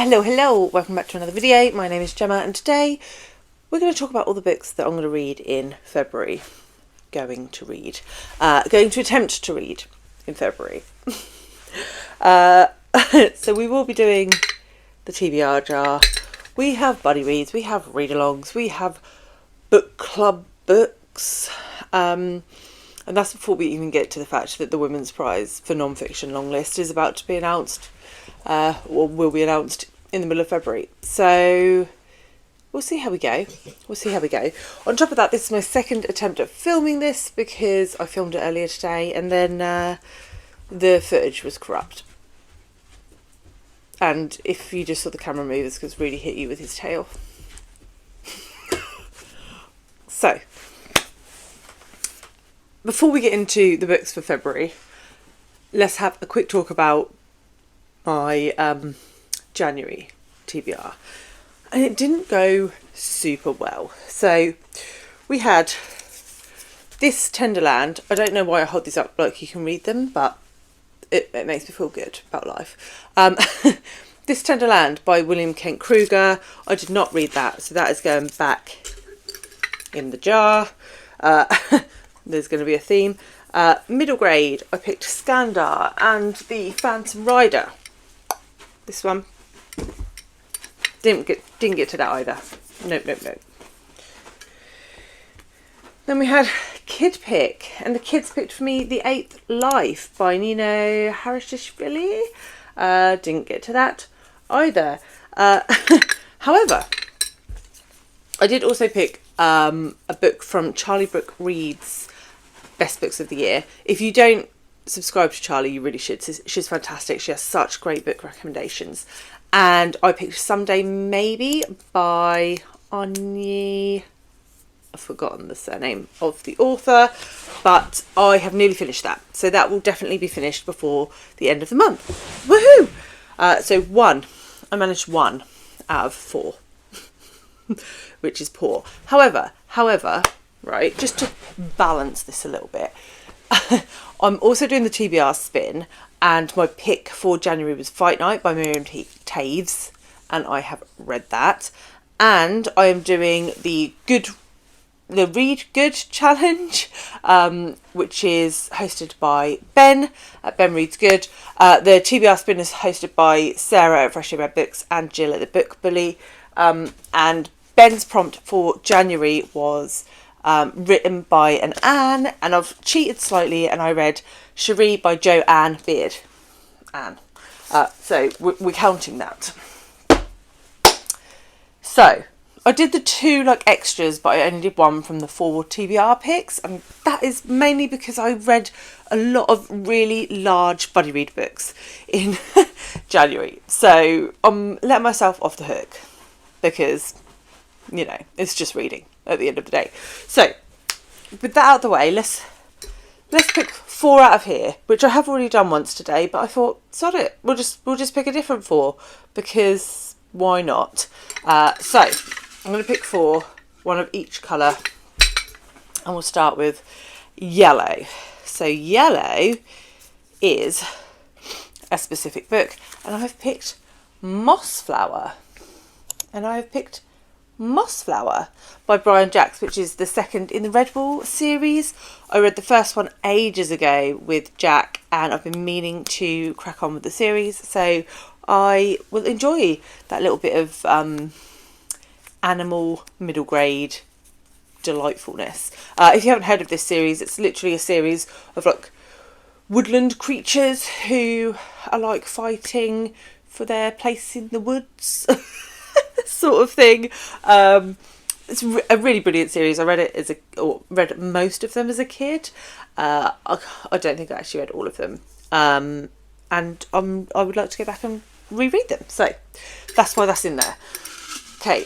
Hello, welcome back to another video. My name is Gemma and today we're going to talk about all the books that I'm going to read in February. Going to attempt to read in February. So we will be doing the TBR Jar. We have buddy reads, we have read-alongs, we have book club books. And that's before we even get to the fact that the Women's Prize for Non-Fiction long list is about to be announced. Or will be announced in the middle of February. So we'll see how we go. On top of that, this is my second attempt at filming this because I filmed it earlier today and then the footage was corrupt. And if you just saw the camera move, it's because really hit you with his tail. So, before we get into the books for February, let's have a quick talk about my January TBR, and it didn't go super well. So we had this Tenderland. I don't know why I hold these up like you can read them, but it makes me feel good about life. This Tenderland by William Kent Kruger. I did not read that, so that is going back in the jar. There's going to be a theme. Middle grade, I picked Skandar and the Phantom Rider. This one didn't get to that either. Nope. Then we had Kid Pick, and the kids picked for me The Eighth Life by Nino Haratischvili. Didn't get to that either. However, I did also pick a book from Charlie Brooke Reed's Best Books of the Year. If you don't subscribe to Charlie, you really should. She's fantastic. She has such great book recommendations. And I picked Someday Maybe by Onyi. I've forgotten the surname of the author, but I have nearly finished that. So that will definitely be finished before the end of the month. Woohoo! So I managed 1 out of 4, which is poor. However, right, just to balance this a little bit, I'm also doing the TBR Spin, and my pick for January was Fight Night by Miriam Toews, and I have read that. And I am doing the Read Good Challenge, which is hosted by Ben at Ben Reads Good. The TBR Spin is hosted by Sarah at Freshly Read Books and Jill at the Book Bully. And Ben's prompt for January was written by an Anne, and I've cheated slightly and I read Cheri by Joanne Beard. Anne. So we're counting that. So I did the 2 extras, but I only did 1 from the 4 TBR picks, and that is mainly because I read a lot of really large buddy read books in January. So I'm letting myself off the hook because, you know, it's just reading at the end of the day. So with that out of the way, let's pick 4 out of here, which I have already done once today, but I thought, sod it, we'll just pick a different 4 because why not? So I'm going to pick 4, 1 of each colour, and we'll start with yellow. So yellow is a specific book, and I've picked Mossflower. Mossflower by Brian Jaques, which is the second in the Red Bull series. I read the first one ages ago with Jack, and I've been meaning to crack on with the series, so I will enjoy that little bit of animal middle grade delightfulness. If you haven't heard of this series, it's literally a series of woodland creatures who are fighting for their place in the woods. Sort of thing. It's a really brilliant series. I read it read most of them as a kid. I don't think I actually read all of them. And I would like to go back and reread them. So that's why that's in there. Okay,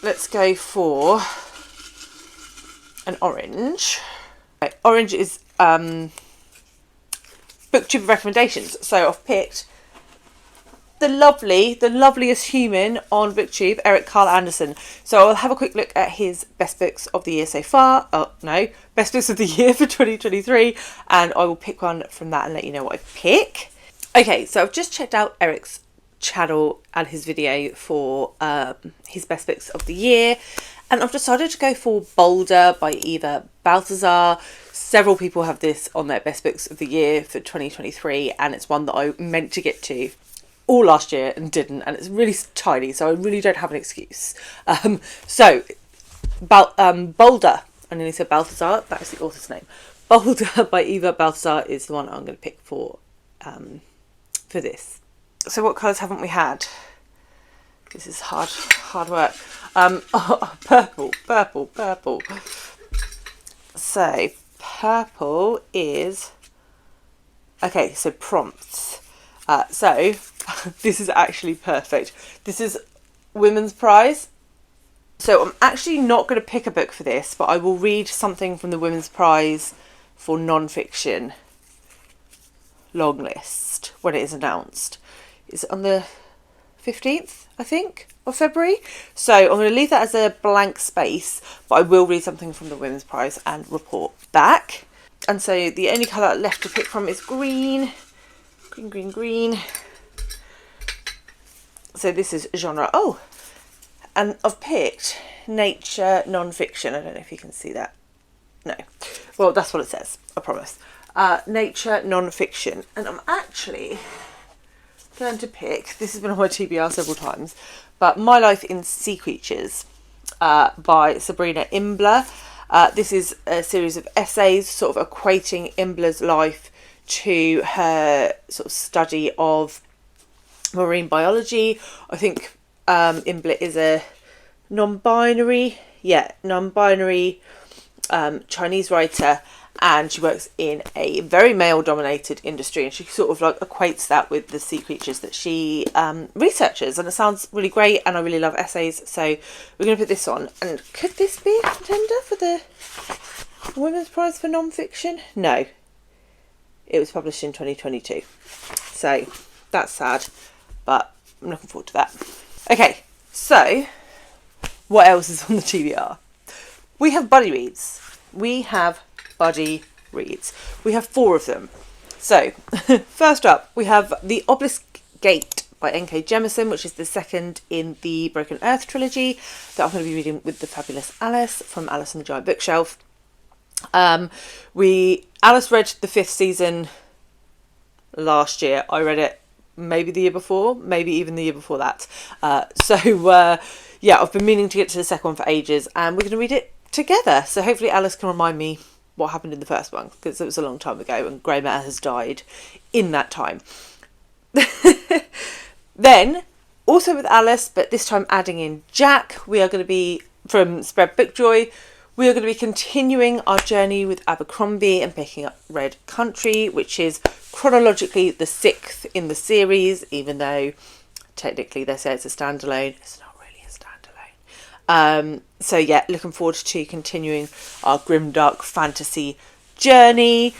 let's go for an orange. Okay, orange is Booktube recommendations. So I've picked the loveliest human on Booktube, Eric Carl Anderson. So I'll have a quick look at his best books of the year so far. Best books of the year for 2023, and I will pick one from that and let you know what I pick. Okay, so I've just checked out Eric's channel and his video for his best books of the year. And I've decided to go for Boulder by either Baltasar. Several people have this on their best books of the year for 2023, and it's one that I meant to get to all last year and didn't, and it's really tiny, so I really don't have an excuse. Boulder, I nearly said Baltasar, that is the author's name. Boulder by Eva Baltasar is the one I'm going to pick for this. So what colours haven't we had? This is hard work. Purple. So purple is, okay, so prompts. So this is actually perfect. This is Women's Prize. So I'm actually not going to pick a book for this, but I will read something from the Women's Prize for non-fiction long list when it is announced. It's on the 15th, I think, of February. So I'm going to leave that as a blank space, but I will read something from the Women's Prize and report back. And so the only colour left to pick from is green. Green. So this is genre. Oh, and I've picked nature non-fiction. I don't know if you can see that. No. Well, that's what it says, I promise. Nature non-fiction. And I'm actually going to pick, this has been on my TBR several times, but My Life in Sea Creatures by Sabrina Imbler. This is a series of essays sort of equating Imbler's life to her sort of study of marine biology. I think Imbler is a non-binary Chinese writer, and she works in a very male-dominated industry, and she sort of like equates that with the sea creatures that she researches, and it sounds really great, and I really love essays, so we're going to put this on. And could this be a contender for the Women's Prize for non-fiction? No. It was published in 2022. So that's sad, but I'm looking forward to that. Okay, so what else is on the TBR? We have buddy reads. We have 4 of them. So first up, we have The Obelisk Gate by N.K. Jemison, which is the second in the Broken Earth trilogy that I'm going to be reading with the fabulous Alice from Alice and the Giant Bookshelf. Alice read the 5th season last year. I read it maybe the year before, maybe even the year before that. I've been meaning to get to the second one for ages, and we're going to read it together. So hopefully Alice can remind me what happened in the first one, because it was a long time ago and Grey Matter has died in that time. Then, also with Alice, but this time adding in Jaques, we are going to be, from Spread Bookjoy, we are going to be continuing our journey with Abercrombie and picking up Red Country, which is chronologically the 6th in the series, even though technically they say it's a standalone. It's not really a standalone. Looking forward to continuing our grimdark fantasy journey.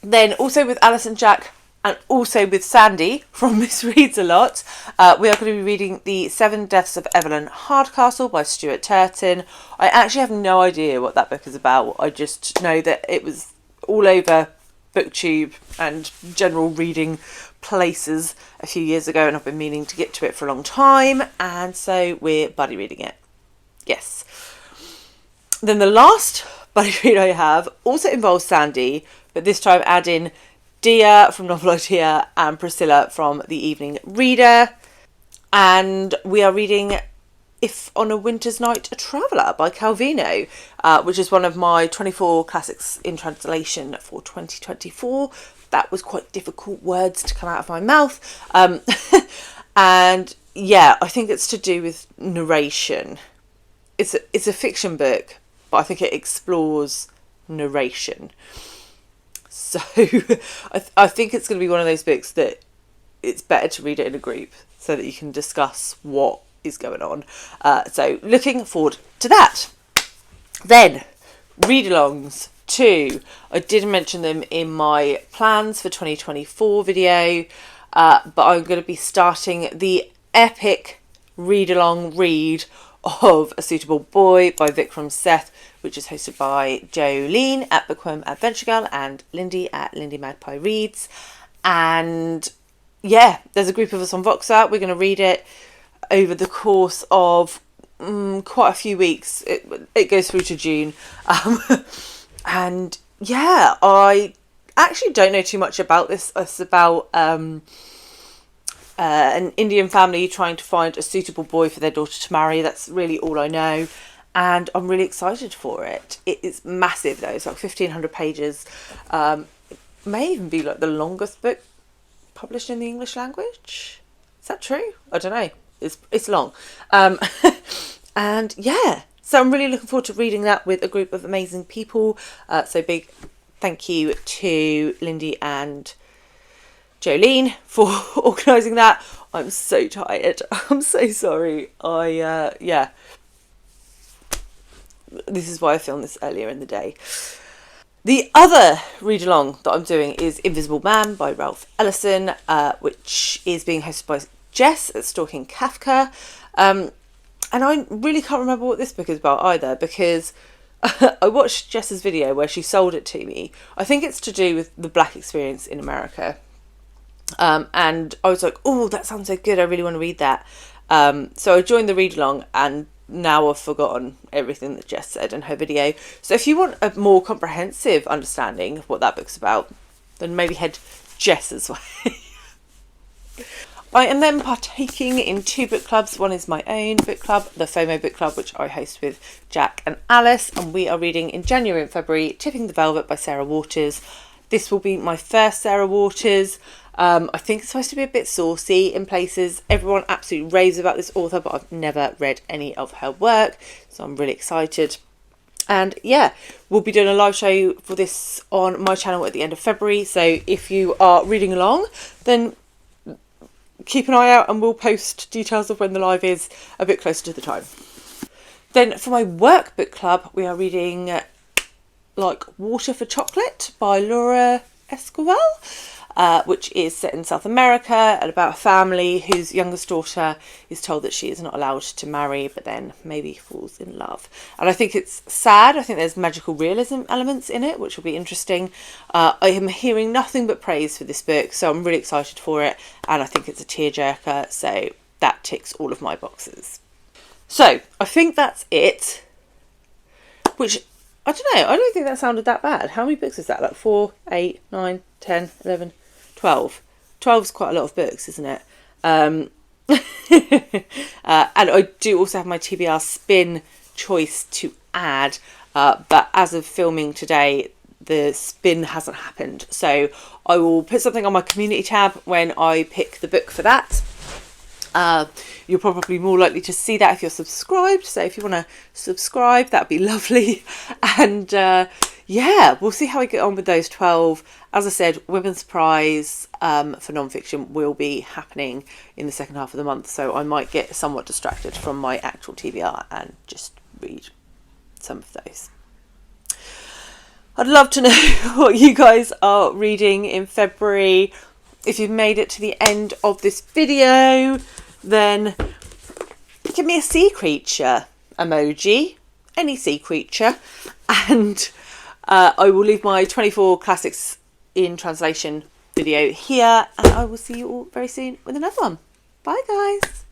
Then also with Alice and Jaques, and also with Sandy from Miss Reads a Lot, we are going to be reading The 7 Deaths of Evelyn Hardcastle by Stuart Turton. I actually have no idea what that book is about. I just know that it was all over BookTube and general reading places a few years ago, and I've been meaning to get to it for a long time, and so we're buddy reading it. Yes. Then the last buddy read I have also involves Sandy, but this time add in Dia from Novel Idea and Priscilla from The Evening Reader. And we are reading If on a Winter's Night a Traveller by Calvino, which is one of my 24 classics in translation for 2024. That was quite difficult words to come out of my mouth. And yeah, I think it's to do with narration. It's a fiction book, but I think it explores narration. So I think it's going to be one of those books that it's better to read it in a group so that you can discuss what is going on. So looking forward to that. Then Readalongs 2. I did mention them in my plans for 2024 video, but I'm going to be starting the epic read-along read of A Suitable Boy by Vikram Seth, which is hosted by Jolene at Bookworm Adventure Girl and Lindy at Lindy Magpie Reads. And yeah, there's a group of us on Voxer. We're going to read it over the course of quite a few weeks. It goes through to June. And yeah, I actually don't know too much about this. It's about an Indian family trying to find a suitable boy for their daughter to marry. That's really all I know. And I'm really excited for it. It is massive though. It's like 1,500 pages. It may even be like the longest book published in the English language. Is that true? I don't know. It's long. And yeah, so I'm really looking forward to reading that with a group of amazing people. So big thank you to Lindy and Jolene for organising that. I'm so tired. I'm so sorry. Yeah. This is why I filmed this earlier in the day. The other read-along that I'm doing is Invisible Man by Ralph Ellison, which is being hosted by Jess at Stalking Kafka. And I really can't remember what this book is about either, because I watched Jess's video where she sold it to me. I think it's to do with the Black experience in America. And I was like, oh, that sounds so good. I really want to read that. So I joined the read-along, and now I've forgotten everything that Jess said in her video. So if you want a more comprehensive understanding of what that book's about, then maybe head Jess's way. I am then partaking in 2 book clubs. One is my own book club, the FOMO book club, which I host with Jack and Alice, and we are reading in January and February Tipping the Velvet by Sarah Waters. This will be my first Sarah Waters. I think it's supposed to be a bit saucy in places. Everyone absolutely raves about this author, but I've never read any of her work, so I'm really excited. And yeah, we'll be doing a live show for this on my channel at the end of February, so if you are reading along, then keep an eye out and we'll post details of when the live is a bit closer to the time. Then for my work book club, we are reading Like Water for Chocolate by Laura Esquivel, which is set in South America and about a family whose youngest daughter is told that she is not allowed to marry, but then maybe falls in love. And I think it's sad. I think there's magical realism elements in it, which will be interesting. I am hearing nothing but praise for this book, so I'm really excited for it. And I think it's a tearjerker, so that ticks all of my boxes. So I think that's it, which I don't know. I don't think that sounded that bad. How many books is that? Like 4, 8, 9, 10, 11, 12. 12 is quite a lot of books, isn't it? And I do also have my TBR Spin choice to add. But as of filming today, the spin hasn't happened. So I will put something on my community tab when I pick the book for that. You're probably more likely to see that if you're subscribed, so if you want to subscribe, that'd be lovely. And yeah, we'll see how we get on with those 12. As I said, Women's Prize for non-fiction will be happening in the second half of the month, so I might get somewhat distracted from my actual TBR and just read some of those. I'd love to know what you guys are reading in February. If you've made it to the end of this video, then give me a sea creature emoji, any sea creature, and I will leave my 24 classics in translation video here, and I will see you all very soon with another one. Bye guys.